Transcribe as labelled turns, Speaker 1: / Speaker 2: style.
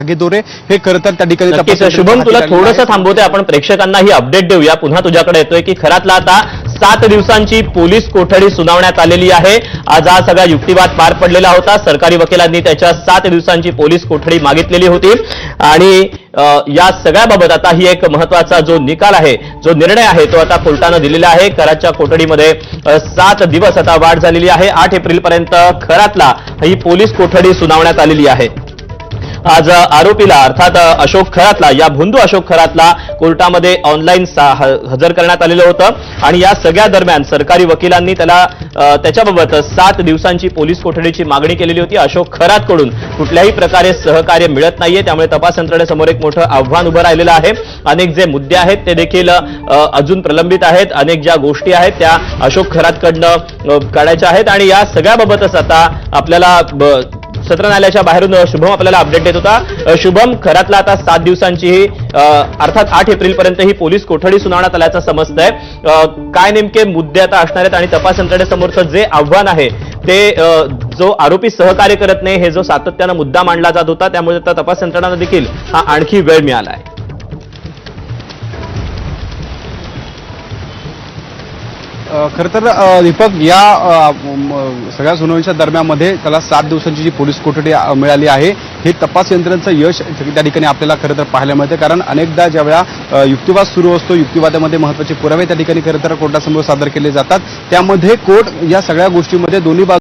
Speaker 1: दोरे हे खरं तर त्या ठिकाणी
Speaker 2: नक्कीच शुभम, तुला थोडंसं थांबवते, आपण प्रेक्षकांना ही अपडेट देऊया. पुन्हा तुझ्याकडे येतोय की खरातला आता 7 दिवसांची पोलीस कोठडी सुनावण्यात आलेली आहे. आज हा सगळा युक्तिवाद पार पडलेला होता. सरकारी वकिलांनी त्याच्या 7 दिवसांची पोलीस कोठडी मागितलेली होती आणि या सगळ्याबाबत आता ही एक महत्वाचा जो निकाल आहे, जो निर्णय आहे, तो आता कोर्टानं दिलेला आहे. खरातच्या कोठडीमध्ये 7 दिवस आता वाढ झालेली आहे. 8 एप्रिलपर्यंत खरातला ही पोलीस कोठडी सुनावण्यात आलेली आहे. आज आरोपीला अर्थात अशोक खरातला, या भोंदू अशोक खरातला कोर्टामध्ये ऑनलाईन हजर करण्यात आलेलं होतं आणि या सगळ्या दरम्यान सरकारी वकिलांनी त्याच्याबाबत 7 दिवसांची पोलीस कोठडीची मागणी केलेली होती. अशोक खरातकडून कुठल्याही प्रकारे सहकार्य मिळत नाहीये, त्यामुळे तपास यंत्रणेसमोर एक मोठं आव्हान उभं राहिलेलं आहे. अनेक जे मुद्दे आहेत ते देखील अजून प्रलंबित आहेत. अनेक ज्या गोष्टी आहेत त्या अशोक खरातकडनं काढायच्या आहेत आणि या सगळ्याबाबतच आता आपल्याला सत्र न्यायालयाच्या बाहेरून शुभम आपल्याला अपडेट देत होता. शुभम, खरातला आता 7 दिवसांची ही अर्थात 8 एप्रिलपर्यंत ही पोलीस कोठडी सुनावण्यात आल्याचं समजतंय. काय नेमके मुद्दे आता असणार आहेत आणि तपास यंत्रणेसमोरचं जे आव्हान आहे ते जो आरोपी सहकार्य करत नाही, हे जो सातत्यानं मुद्दा मांडला जात होता, त्यामुळे आता तपास यंत्रणांना देखील हा आणखी वेळ मिळाला आहे.
Speaker 1: खरं तर दीपक, या सगळ्या सुनावणीच्या दरम्यानमध्ये त्याला 7 दिवसांची जी पोलीस कोठडी मिळाली आहे, हे तपास यंत्रणेचं यश त्या ठिकाणी आपल्याला खरं तर पाहायला मिळते. कारण अनेकदा ज्यावेळा युक्तिवाद सुरू असतो, युक्तिवादामध्ये महत्त्वाचे पुरावे त्या ठिकाणी खरं तर कोर्टासमोर सादर केले जातात. त्यामध्ये कोर्ट या सगळ्या गोष्टीमध्ये दोन्ही